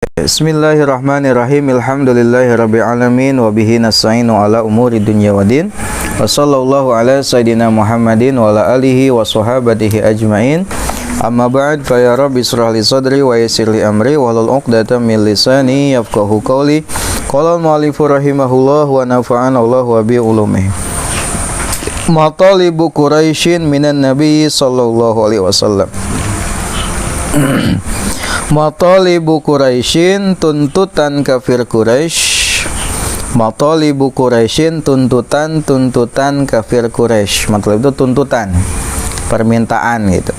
Bismillahirrahmanirrahim. Alhamdulillahirabbil alamin wa bihi nasta'inu ala umuri dunya waddin. Wa sallallahu ala sayidina Muhammadin wa ala alihi wa sahabatihi ajmain. Amma ba'd, fa ya rabbi israh li sadri wa yassir li amri wahlul 'uqdatam min lisani yafqahu qawli. Qala al-mu'allifu rahimahullah wa nafa'ana Allah wa bi ulumihi. Matalibu Quraisyin minan Nabi sallallahu alaihi wasallam. Matalibu Quraisyin, tuntutan kafir Quraisy. Matalibu Quraisyin, tuntutan kafir Quraisy. Matalib itu tuntutan, permintaan gitu.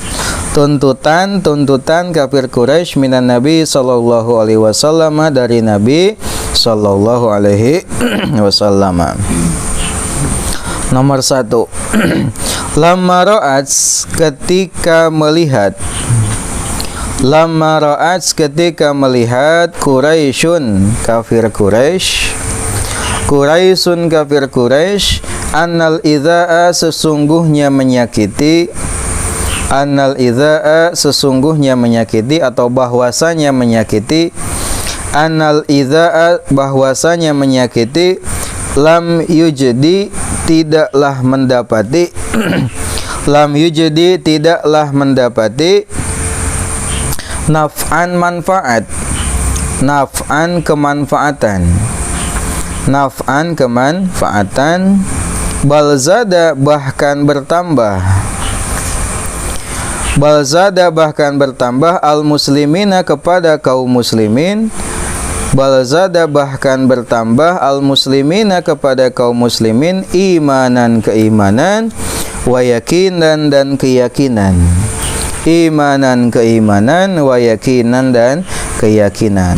Tuntutan kafir Quraisy minan Nabi sallallahu alaihi wasallam, dari Nabi sallallahu alaihi wasallam. Nomor 1. Lamma ra'at, ketika melihat. Lamma ra'at, ketika melihat Quraisyun, kafir Quraisy. Quraisyun, kafir Quraisy, annal idza'a, sesungguhnya menyakiti. Annal idza'a, sesungguhnya menyakiti, atau bahwasanya menyakiti. Annal idza'a, bahwasanya menyakiti. Lam yujdi, tidaklah mendapati. Lam yujdi, tidaklah mendapati. Naf'an, manfaat. Naf'an, kemanfaatan. Naf'an, kemanfaatan. Balzada, bahkan bertambah. Balzada, bahkan bertambah. Al-muslimina, kepada kaum muslimin. Balzada, bahkan bertambah. Al-muslimina, kepada kaum muslimin. Imanan, keimanan. Wa yakinan, dan keyakinan. Imanan, keimanan. Wa yakinan, dan keyakinan.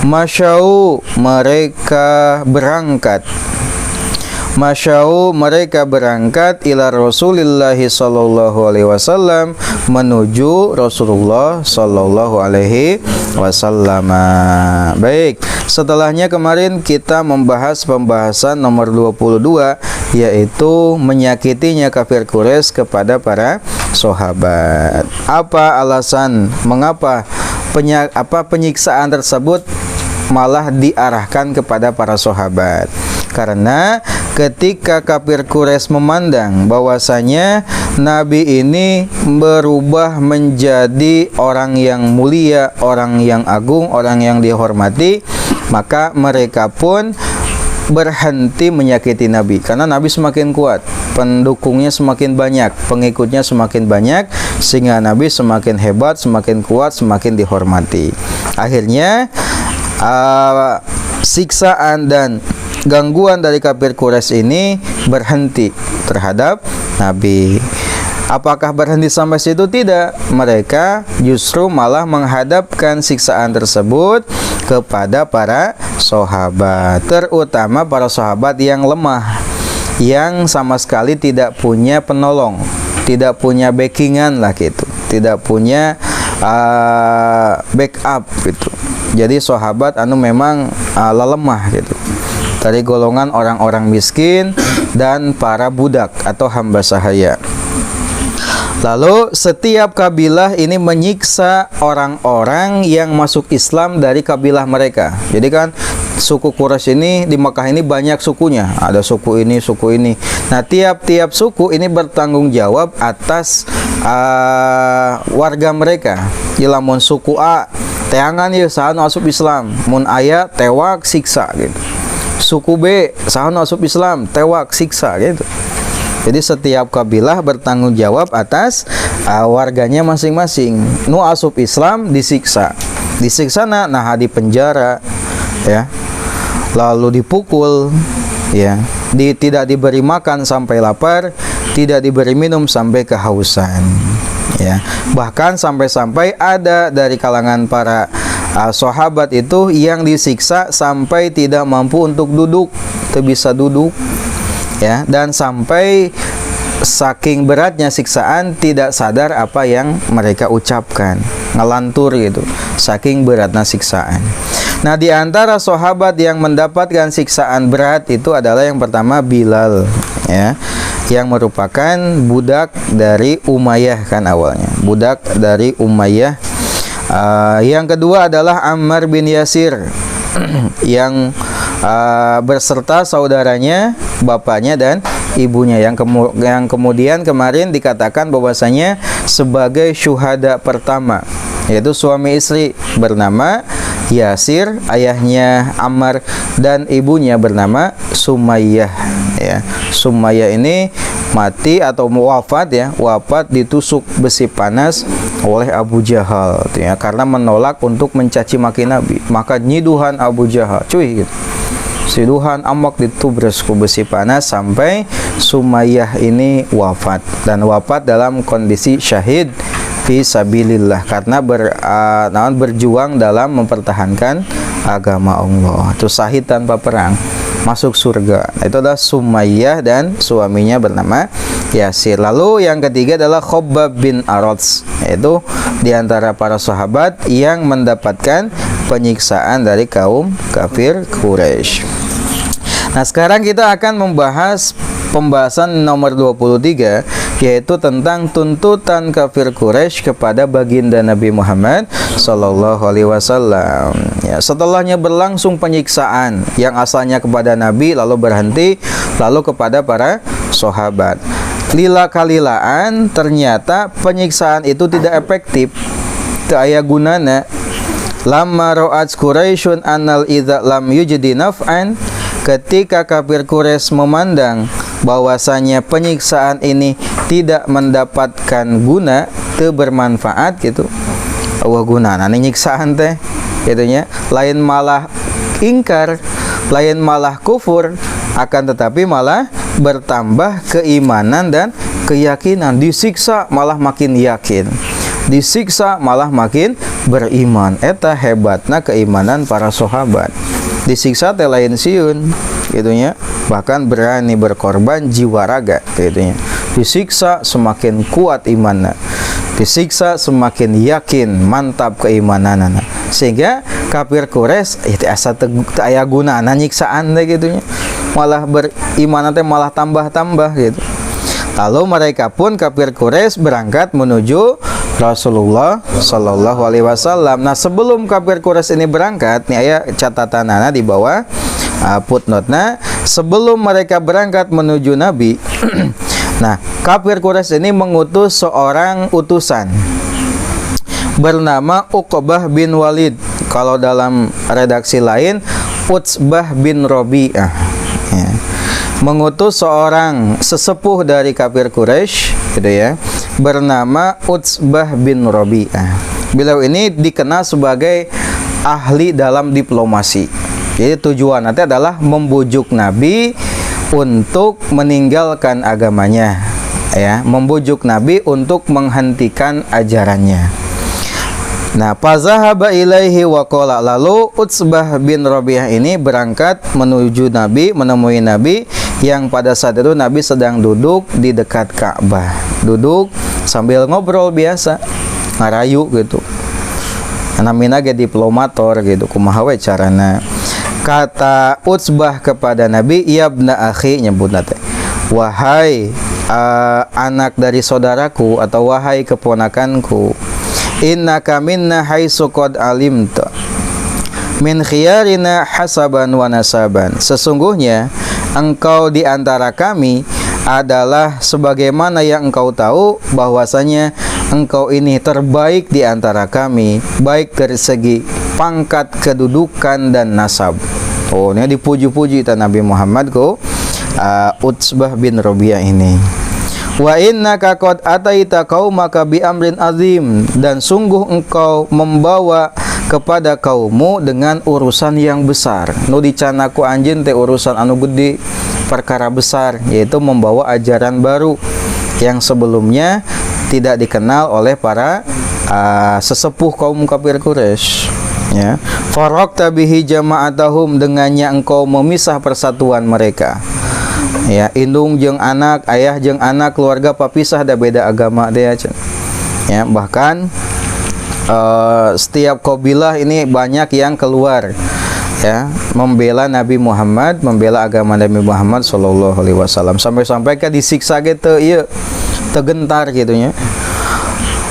Masyau, mereka berangkat. Masyau, mereka berangkat. Ila Rasulillahi sallallahu alaihi wasallam, menuju Rasulullah sallallahu alaihi wasallam. Baik, setelahnya kemarin kita membahas pembahasan nomor 22, yaitu menyakitinya kafir Quraisy kepada para sahabat. Apa alasan mengapa penyiksaan tersebut malah diarahkan kepada para sahabat? Karena ketika kafir Quraisy memandang bahwasanya Nabi ini berubah menjadi orang yang mulia, orang yang agung, orang yang dihormati, maka mereka pun berhenti menyakiti Nabi. Karena Nabi semakin kuat, pendukungnya semakin banyak, pengikutnya semakin banyak, sehingga Nabi semakin hebat, semakin kuat, semakin dihormati. Akhirnya siksaan dan gangguan dari kafir Quraisy ini berhenti terhadap Nabi. Apakah berhenti sampai situ? Tidak. Mereka justru malah menghadapkan siksaan tersebut kepada para sahabat, terutama para sahabat yang lemah, yang sama sekali tidak punya penolong, tidak punya backingan lah gitu, tidak punya backup gitu. Jadi sahabat memang lemah gitu, dari golongan orang-orang miskin dan para budak atau hamba sahaya. Lalu setiap kabilah ini menyiksa orang-orang yang masuk Islam dari kabilah mereka. Jadi kan suku Quraisy ini di Makkah ini banyak sukunya, ada suku ini, suku ini. Nah, tiap-tiap suku ini bertanggung jawab atas warga mereka. Ilamun suku A, teangan ya sahan asup Islam, mun aya tewak siksa gitu. Suku B, sahan asup Islam, tewak siksa gitu. Jadi setiap kabilah bertanggung jawab atas warganya masing-masing. Nu asup Islam disiksa. Disiksa nah di penjara ya. Lalu dipukul ya. Tidak diberi makan sampai lapar, tidak diberi minum sampai kehausan ya. Bahkan sampai-sampai ada dari kalangan para sahabat itu yang disiksa sampai tidak mampu untuk duduk, tidak bisa duduk ya, dan sampai saking beratnya siksaan tidak sadar apa yang mereka ucapkan, ngelantur gitu, saking beratnya siksaan. Nah, di antara sahabat yang mendapatkan siksaan berat itu adalah yang pertama Bilal ya, yang merupakan budak dari Umayyah kan awalnya, budak dari Umayyah Yang kedua adalah Ammar bin Yasir yang berserta saudaranya, bapaknya dan ibunya yang kemudian kemarin dikatakan bahwasanya sebagai syuhada pertama, yaitu suami istri bernama Yasir, ayahnya Ammar, dan ibunya bernama Sumayyah. Ya, Sumayyah ini mati atau wafat ditusuk besi panas oleh Abu Jahal, ya, karena menolak untuk mencaci maki Nabi. Maka nyiduhan Abu Jahal, cuy, gitu. Siduhan amak ditubres ku besi panas sampai Sumayyah ini wafat, dan wafat dalam kondisi syahid fi sabilillah, karena berjuang dalam mempertahankan agama Allah. Itu syahid tanpa perang, masuk surga. Itu adalah Sumayyah dan suaminya bernama Yasir. Lalu yang ketiga adalah Khabbab bin Arats, yaitu diantara para sahabat yang mendapatkan penyiksaan dari kaum kafir Quraisy. Nah, sekarang kita akan membahas pembahasan nomor 23, yaitu tentang tuntutan kafir Quraisy kepada baginda Nabi Muhammad sallallahu alaihi wasallam. Ya, setelahnya berlangsung penyiksaan yang asalnya kepada Nabi, lalu berhenti, lalu kepada para sahabat. Lila-kalilaan ternyata penyiksaan itu tidak efektif, teu aya gunana. Lamma ra'at Quraisyun annal idza lam yujdi naf'an, ketika kafir Quraisy memandang bahwasanya penyiksaan ini tidak mendapatkan guna, teu bermanfaat gitu. Wah, gunana nyiksaan teh gitunya, lain malah ingkar, lain malah kufur, akan tetapi malah bertambah keimanan dan keyakinan. Disiksa malah makin yakin, disiksa malah makin beriman. Eta hebatna keimanan para sahabat. Disiksa teh lain siun gitunya, bahkan berani berkorban jiwa raga gitunya. Disiksa semakin kuat imanna, disiksa semakin yakin, mantap keimananana, sehingga kafir Quraisy itu asa teu aya gunana nyiksaan teh gitunya, malah beriman teh malah tambah-tambah gitu. Lalu mereka pun kafir Quraisy berangkat menuju Rasulullah sallallahu alaihi wasallam. Nah, sebelum kafir Quraisy ini berangkat, nih aya catatanana di bawah footnote-na, sebelum mereka berangkat menuju Nabi. Nah, kafir Quraisy ini mengutus seorang utusan bernama Uqbah bin Walid. Kalau dalam redaksi lain Utsbah bin Rabi'ah. Ya. Mengutus seorang sesepuh dari kafir Quraisy gitu ya, bernama Utsbah bin Rabi'ah. Beliau ini dikenal sebagai ahli dalam diplomasi. Jadi tujuan nanti adalah membujuk Nabi untuk meninggalkan agamanya, ya, membujuk Nabi untuk menghentikan ajarannya. Nah, fazahaba ilaihi wa qala, lalu Utsbah bin Rabi'ah ini berangkat menuju Nabi, menemui Nabi yang pada saat itu Nabi sedang duduk di dekat Ka'bah, duduk sambil ngobrol biasa, ngarayu gitu. Namina ge diplomator gitu, kumaha we carana. Kata Utsbah kepada Nabi, "Ya ibna akhi," nyebutna teh, "wahai anak dari saudaraku," atau "wahai keponakanku, innaka minna haitsu qad alimta min khiyarina hasaban wa nasaban." Sesungguhnya engkau di antara kami adalah sebagaimana yang engkau tahu bahwasanya engkau ini terbaik di antara kami, baik dari segi pangkat, kedudukan, dan nasab. Oh, ini dipuji-puji ta Nabi Muhammad ko Utsbah bin Rabi'ah ini. Wa innaka qad ataita qaumaka bi amrin azim, dan sungguh engkau membawa kepada kaummu dengan urusan yang besar. Nu dicana ku anjeun teh urusan anu gede, perkara besar, yaitu membawa ajaran baru yang sebelumnya tidak dikenal oleh para sesepuh kaum kafir Quraisy. Ya, faraqta bihi jama'atahum, dengannya engkau memisah persatuan mereka. Ya, indung jeung anak, ayah jeung anak, keluarga papisah, da beda agama deh. Ya, bahkan setiap kabilah ini banyak yang keluar, ya, membela Nabi Muhammad, membela agama Nabi Muhammad sallallahu alaihi wasallam, sampai-sampai ka disiksa gitu, ieu tegentar gitu nya.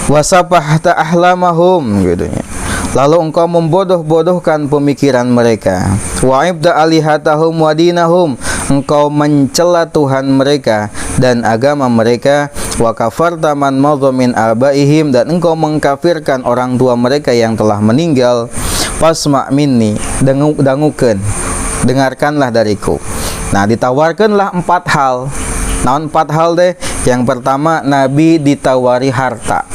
Wasafahta ahlamahum gitu nya. lalu engkau membodoh-bodohkan pemikiran mereka. Wa ibda alihatahum wa dinahum, engkau mencela Tuhan mereka dan agama mereka. Wa kafarta man madha min abaihim, dan engkau mengkafirkan orang tua mereka yang telah meninggal. Fasma' minni, dangukeun, dengarkanlah dariku. Nah, ditawarkanlah 4 hal. Naon 4 hal deh? Yang pertama, Nabi ditawari harta.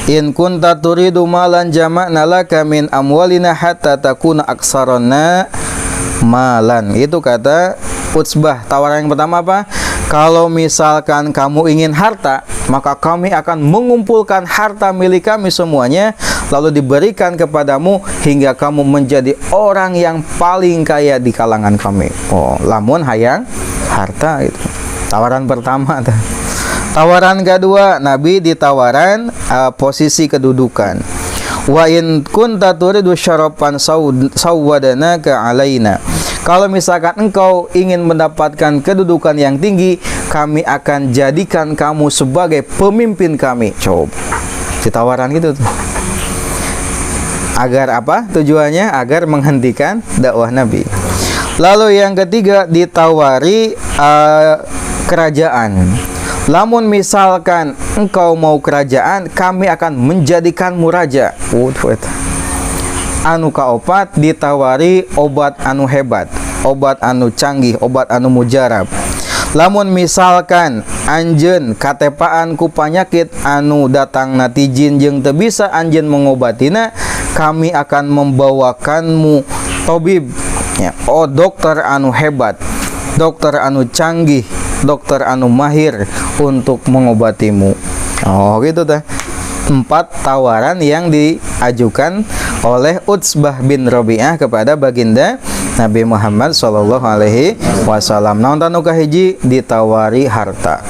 In kunta turidu malan jama'na laka min amwalina hatta takuna aksarana malan. Itu kata Utsbah. Tawaran yang pertama apa? Kalau misalkan kamu ingin harta, maka kami akan mengumpulkan harta milik kami semuanya, lalu diberikan kepadamu hingga kamu menjadi orang yang paling kaya di kalangan kami. Oh, lamun hayang harta itu. Tawaran pertama. Tawaran kedua, Nabi ditawaran posisi kedudukan. Wa in kunta turidu syarafan sawwadanaka alaina. Kalau misalkan engkau ingin mendapatkan kedudukan yang tinggi, kami akan jadikan kamu sebagai pemimpin kami. Coba ditawaran gitu tuh. Agar apa? Tujuannya agar menghentikan dakwah Nabi. Lalu yang ketiga, ditawari kerajaan. Lamun misalkan engkau mau kerajaan, kami akan menjadikanmu raja. Anu kaopat, ditawari obat anu hebat, obat anu canggih, obat anu mujarab. Lamun misalkan anjeun katepaan ku panyakit anu datang nati jin jeung teu bisa anjeun mengobatina, kami akan membawakanmu tabib, ya, dokter anu hebat, dokter anu canggih, dokter anu mahir untuk mengobatimu. Oh, gitu dah. 4 tawaran yang diajukan oleh Utsbah bin Rabi'ah kepada baginda Nabi Muhammad sallallahu alaihi wasallam. Naon tanu kahiji ditawari harta.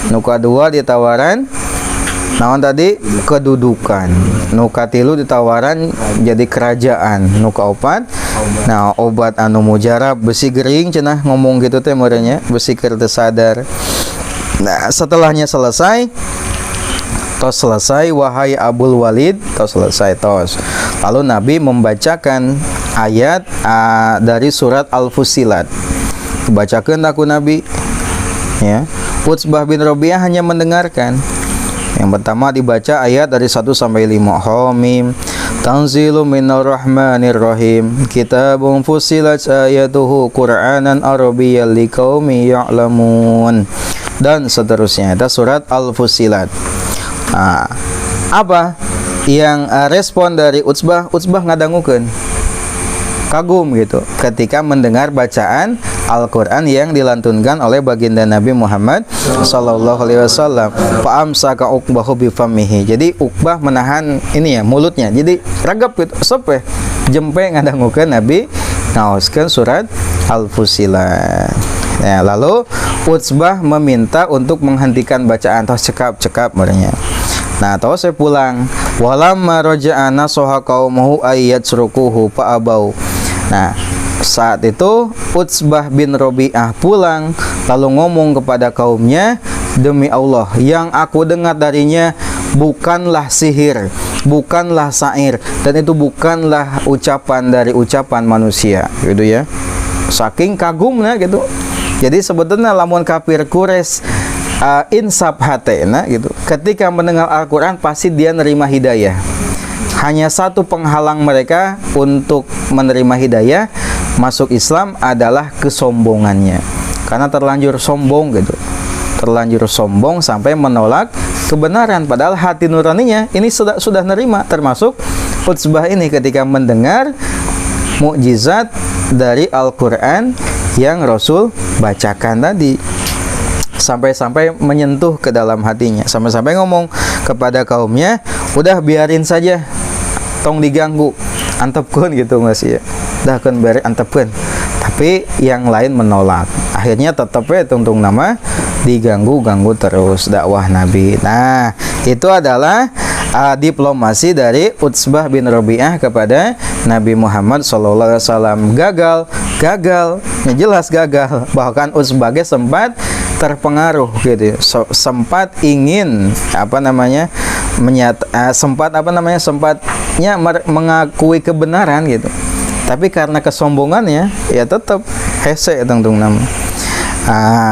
Nu kadua ditawaran naon tadi? Kedudukan. Nu katilu ditawaran jadi kerajaan. Nu kaopat, nah, obat anu mujarab, besi gering cenah ngomong gitu teh merenya, besi keur teu sadar. Nah, setelahnya selesai, wahai Abul Walid, selesai. Lalu Nabi membacakan ayat dari surat Al-Fussilat. Bacakan aku Nabi, ya. Utsbah bin Rabi'ah hanya mendengarkan. Yang pertama dibaca ayat dari 1 sampai 5. Hamim tanzilu minar rahmanir rahim, kitabun fussilat ayatuhu qur'anan arabiyyan liqaumin ya'lamun, dan seterusnya. Itu surat Al-Fussilat. Apa yang respon dari Utsbah? Utsbah ngadangukeun, kagum gitu ketika mendengar bacaan Al-Quran yang dilantunkan oleh baginda Nabi Muhammad sallallahu alaihi wasallam. Fa amsaka Uqbahu bi famihi. Jadi Uqbah menahan ini ya, mulutnya. Jadi ragap gitu, sepe jempe ngadangukeun Nabi ngaoskeun surat Al-Fussilat. Ya, lalu Utsbah meminta untuk menghentikan bacaan, tos cekap merenya. Nah, tos saya pulang. Walamma raja'ana soha qaumuhu ayatsrukuhu fa abau. Nah, saat itu Utsbah bin Rabi'ah pulang lalu ngomong kepada kaumnya, demi Allah, yang aku dengar darinya bukanlah sihir, bukanlah syair, dan itu bukanlah ucapan dari ucapan manusia, gitu ya. Saking kagumnya gitu. Jadi sebetulnya lamun kafir Quraisy insaf hatena gitu, ketika mendengar Al-Quran pasti dia nerima hidayah. Hanya satu penghalang mereka untuk menerima hidayah masuk Islam adalah kesombongannya, karena terlanjur sombong gitu, terlanjur sombong sampai menolak kebenaran, padahal hati nuraninya ini sudah nerima. Termasuk Utsbah ini ketika mendengar mukjizat dari Al-Quran yang Rasul bacakan tadi, sampai-sampai menyentuh ke dalam hatinya, sampai-sampai ngomong kepada kaumnya, udah biarin saja, tong diganggu, antepkeun gitu masih ya, dah kan biarin antepkeun. Tapi yang lain menolak, akhirnya tetap tungtung nama diganggu terus dakwah Nabi. Nah, itu adalah diplomasi dari Utsbah bin Rabi'ah kepada Nabi Muhammad SAW. Gagal, ya jelas gagal. Bahkan Utsbah sempat terpengaruh gitu, sempat ingin sempat mengakui kebenaran gitu. Tapi karena kesombongannya ya tetap hese tengtung nama.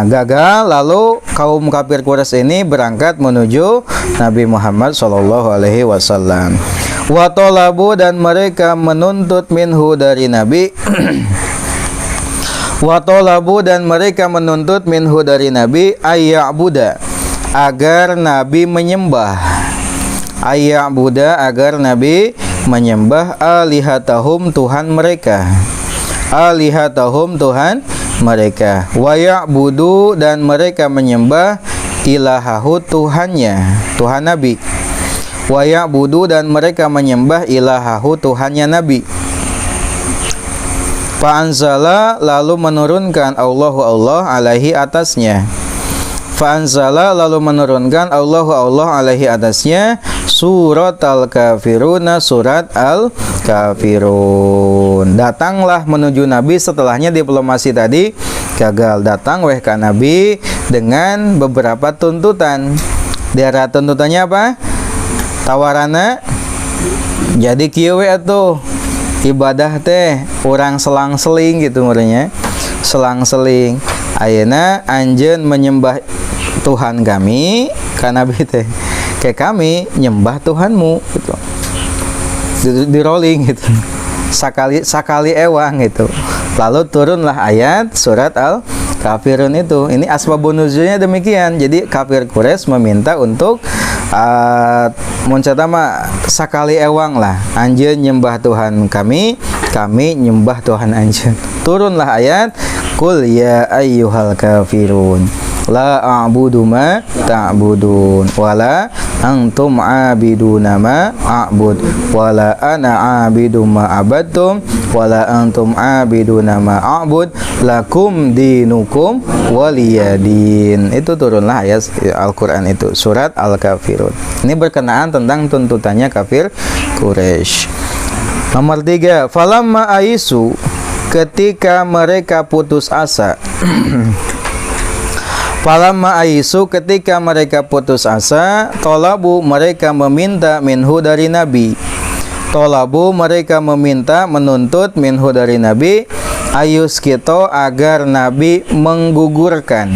Gagal, lalu kaum kafir Quraisy ini berangkat menuju Nabi Muhammad SAW. Wa talabu, dan mereka menuntut minhu dari Nabi. Wa talabu, dan mereka menuntut minhu dari Nabi ayya'buda, agar Nabi menyembah. Ayya'buda, agar Nabi menyembah alihatahum, Tuhan mereka. Alihatahum, Tuhan mereka. Wa ya'budu, dan mereka menyembah ilahahu, Tuhannya, Tuhan Nabi. Wa ya'budu, dan mereka menyembah ilahahu, Tuhannya Nabi. Fa'anzala, lalu menurunkan Allah alaihi atasnya. Fa'anzala, lalu menurunkan Allah alaihi atasnya surat al-kafiruna, surat al-kafirun. Datanglah menuju Nabi setelahnya diplomasi tadi gagal. Datang weh ka Nabi dengan beberapa tuntutan. Daerah tuntutannya apa? Tawarana jadi kieu we atuh ibadah teh urang selang-seling gitu murnya. Selang-seling. Ayeuna anjeun menyembah Tuhan kami ka Nabi teh. Kayak kami nyembah Tuhanmu gitu. Di rolling gitu. Sakali ewang gitu. Lalu turunlah ayat surat Al-Kafirun itu. Ini asbabun nuzulnya demikian. Jadi kafir Quraisy meminta untuk muncatama sakali ewang lah. Anjeun nyembah Tuhan kami nyembah Tuhan anjeun. Turunlah ayat Qul ya ayyuhal kafirun la a'budu ma ta'budun wala antum 'abiduna ma a'bud wala ana 'abidu ma abadtum wala antum 'abiduna ma a'bud lakum dinukum waliyadin. Itu turunlah ayat Al-Qur'an itu surat Al-Kafirun. Ini berkenaan tentang tuntutannya kafir Quraisy. Nomor 3, falamma aisu, ketika mereka putus asa. Falamma aisu, ketika mereka putus asa, tolabu, mereka meminta minhu dari Nabi. Tolabu, mereka meminta, menuntut minhu dari Nabi, ayus kita, agar Nabi menggugurkan.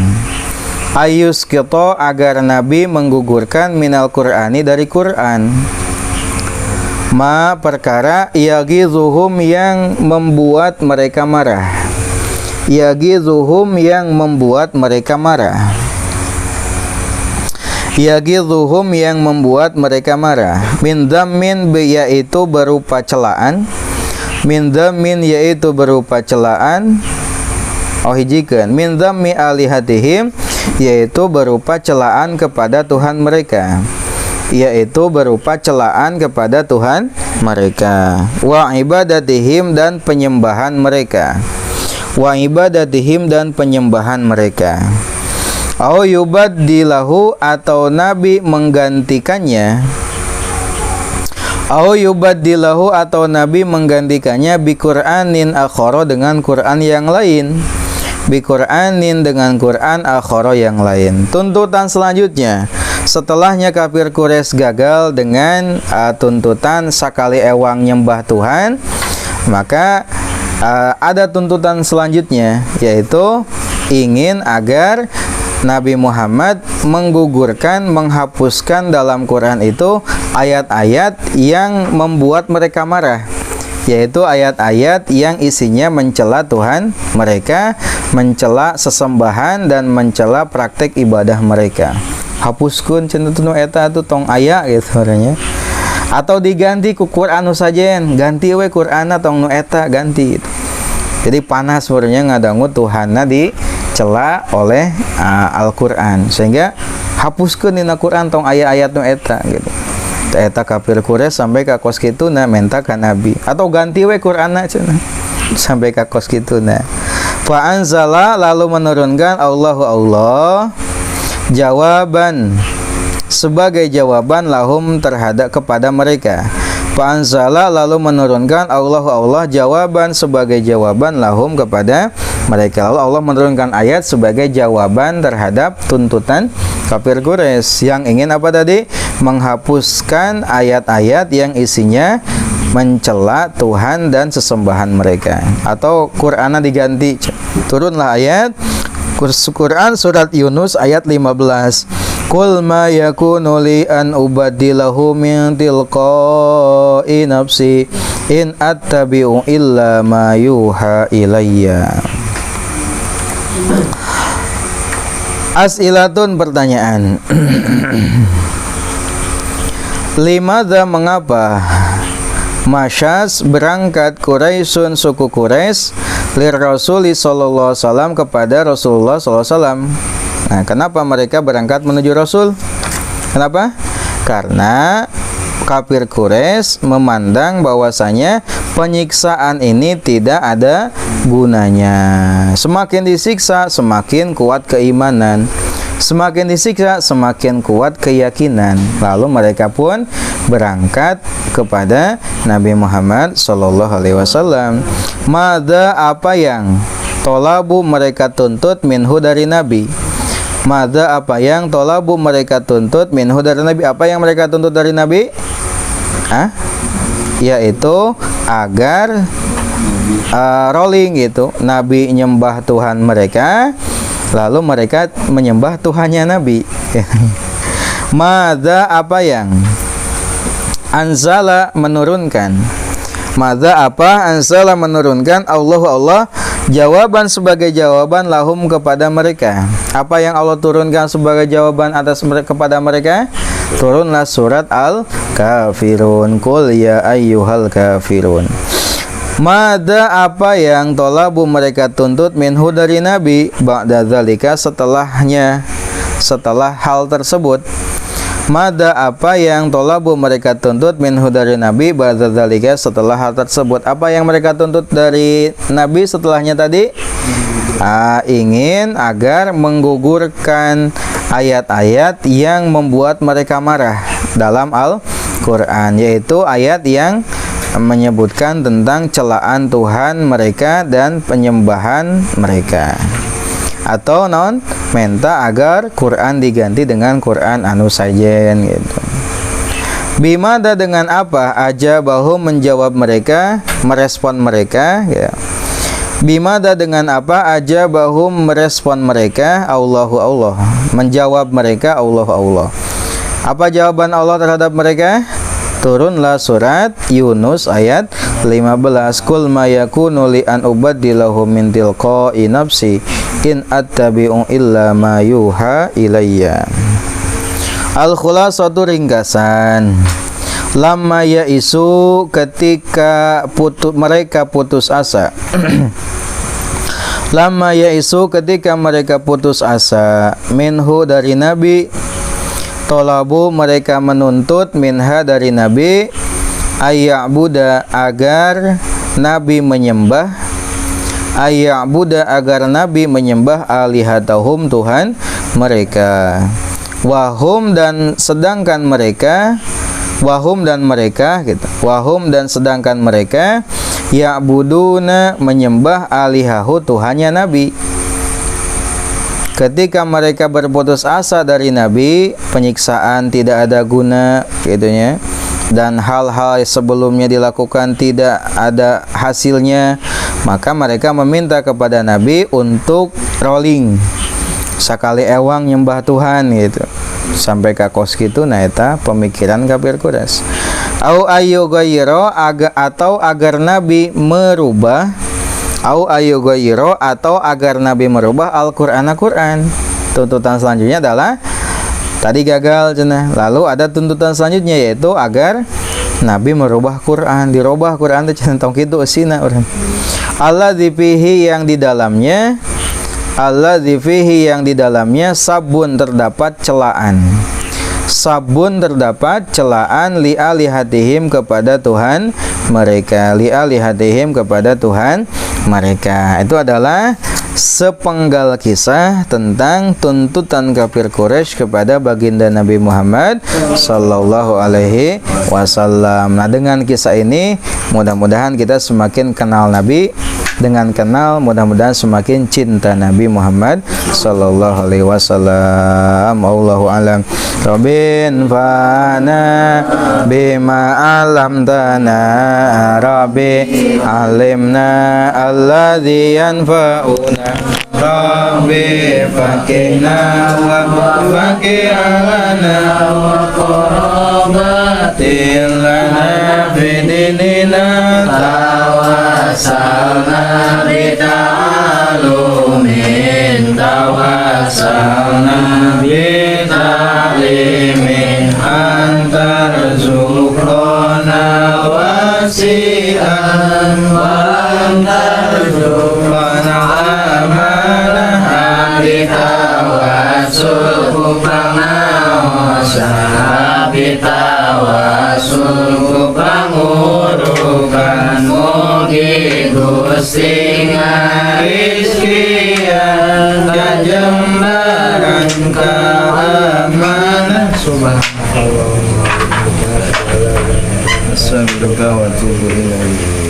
Ayus kita, agar Nabi menggugurkan minal Qur'ani, dari Qur'an. Ma, perkara yagizuhum, yang membuat mereka marah. Yagizuhum, yang membuat mereka marah. Yagizuhum, yang membuat mereka marah. Min dhammin, yaitu berupa celaan. Min dhammin, yaitu berupa celaan. Hijikeun min dhammi alihatihim, yaitu berupa celaan kepada Tuhan mereka. Yaitu berupa celaan kepada Tuhan mereka. Wa ibadatihim, dan penyembahan mereka. Wa ibadatihim, dan penyembahan mereka. Au yubaddilahu, atau Nabi menggantikannya. Au yubaddilahu, atau Nabi menggantikannya bi Qur'anin akhara, dengan Qur'an yang lain. Bi Qur'anin, dengan Qur'an akhara yang lain. Tuntutan selanjutnya, setelahnya kafir Quraisy gagal dengan tuntutan sakali ewang nyembah Tuhan, maka ada tuntutan selanjutnya, yaitu ingin agar Nabi Muhammad menggugurkan, menghapuskan dalam Quran itu ayat-ayat yang membuat mereka marah, yaitu ayat-ayat yang isinya mencela Tuhan mereka, mencela sesembahan, dan mencela praktek ibadah mereka. Hapuskeun cenah eta atuh tong aya gitu orangnya. Atau diganti ku Quran nu sajen, ganti we Qur'anna tong nu eta ganti gitu. Jadi panas sebenarnya ngadangu Tuhanna dicela oleh Al-Qur'an, sehingga hapuskeun dina Qur'an tong aya-ayat nu eta gitu. Eta kafir Quraisy sampai ka kos kituna menta ka Nabi, atau ganti we Qur'anna cenah sampai ka kos kituna. Fa anzala, lalu menurunkan Allah jawaban, sebagai jawaban lahum, terhadap kepada mereka. Fa'anzala, lalu menurunkan Allah jawaban, sebagai jawaban lahum, kepada mereka. Lalu Allah menurunkan ayat sebagai jawaban terhadap tuntutan kafir Quraisy yang ingin apa tadi? Menghapuskan ayat-ayat yang isinya mencela Tuhan dan sesembahan mereka. Atau Qur'annya diganti, turunlah ayat Quran surat Yunus ayat 15. Qul ma yakunu li an ubaddilahu min tilqa'i nafsi in attabi'u illa ma yuha ilayya. As'ilatun, pertanyaan. Limadza, mengapa? Masyas, berangkat Quraisyun, suku Quraisy, lir Rasuli sallallahu alaihi wasallam, kepada Rasulullah sallallahu alaihi wasallam. Nah, kenapa mereka berangkat menuju Rasul? Kenapa? Karena kafir Quraisy memandang bahwasanya penyiksaan ini tidak ada gunanya. Semakin disiksa, semakin kuat keimanan. Semakin disiksa, semakin kuat keyakinan. Lalu mereka pun berangkat kepada Nabi Muhammad sallallahu alaihi wasallam. Mada, apa yang tolabu mereka tuntut minhu dari Nabi? Mada, apa yang tolabu mereka tuntut minhu dari Nabi? Apa yang mereka tuntut dari Nabi? Yaitu agar rolling gitu, Nabi nyembah Tuhan mereka, lalu mereka menyembah Tuhannya Nabi. Mada, apa yang anzala menurunkan? Mada, apa anzala menurunkan? Allah jawaban sebagai jawaban lahum kepada mereka. Apa yang Allah turunkan sebagai jawaban atas kepada mereka? Turunlah surat Al-Kafirun. Qul ya ayyuhal kafirun. Mada, apa yang tolabu mereka tuntut minhu dari Nabi, ba'da dzalika, setelah hal tersebut. Mada, apa yang tolabu mereka tuntut minhu dari Nabi, ba'da dzalika, setelah hal tersebut. Apa yang mereka tuntut dari Nabi setelahnya tadi? Ingin agar menggugurkan ayat-ayat yang membuat mereka marah dalam Al-Quran, yaitu ayat yang menyebutkan tentang celaan Tuhan mereka dan penyembahan mereka. Atau minta agar Quran diganti dengan Quran anu sajen gitu. Bimada, dengan apa? Aja bahu, menjawab mereka, merespon mereka ya. Bimada, dengan apa? Aja bahu, merespon mereka, Allahu Allah, menjawab mereka, Allah. Apa jawaban Allah terhadap mereka? Turunlah surat Yunus ayat 15. Qul ma yakunu li an ubaddilahu min tilqa'i nafsi in attabi'u illa ma yuha ilayya. Al-khulasatu, ringkasan. Lamma yaisu, ketika mereka putus asa. Lamma yaisu, ketika mereka putus asa, minhu, dari Nabi. Tolabu, mereka menuntut, minha, dari Nabi, ayya'buda, agar Nabi menyembah, ayya'buda, agar Nabi menyembah, alihatahum, Tuhan mereka. Wahum, dan sedangkan mereka, wahum dan mereka gitu. Wahum, dan sedangkan mereka, ya'buduna, menyembah, alihahu, Tuhannya Nabi. Ketika mereka berputus asa dari Nabi, penyiksaan tidak ada guna gitunya, dan hal-hal sebelumnya dilakukan tidak ada hasilnya, maka mereka meminta kepada Nabi untuk rolling sakali ewang nyembah Tuhan gitu, sampai ka kos gitu. Nah, eta pemikiran kafir Quraisy. Au ayyughayyira, atau agar Nabi merubah, au ayyughayyira, atau agar Nabi merubah Al-Qur'an. Tuntutan selanjutnya adalah tadi gagal cenah. Lalu ada tuntutan selanjutnya, yaitu agar Nabi merubah Quran, dirubah Quran teh cenah tong kitu eusina urang. Alladzi fihi, yang di dalamnya, alladzi fihi, yang di dalamnya, sabun, terdapat celaan. Sabun, terdapat celaan, li alihatihim, kepada Tuhan mereka, li alihatihim, kepada Tuhan mereka. Itu adalah sepenggal kisah tentang tuntutan kafir Quraisy kepada baginda Nabi Muhammad sallallahu alaihi wasallam. Nah, dengan kisah ini mudah-mudahan kita semakin kenal Nabi dengan kenal, mudah-mudahan semakin cinta Nabi Muhammad sallallahu alaihi wasallam. Allahu alam. Rabbin fana bima alamtana, Rabbi alimna alladzi yanfa'una, Rabbi fakihna wa fakihana wa qarabatin lana fidinina tawassalna bita'alumin, tawassalna bita'limin, antarzuqna wasi'an wa antarzuqna amanah bitawassul kupangaosa, bitawassul kupangurukan, mugi Gusti ngarizkian kajembaran keamanan. Subhanallah. Assalamualaikum warahmatullahi wabarakatuh.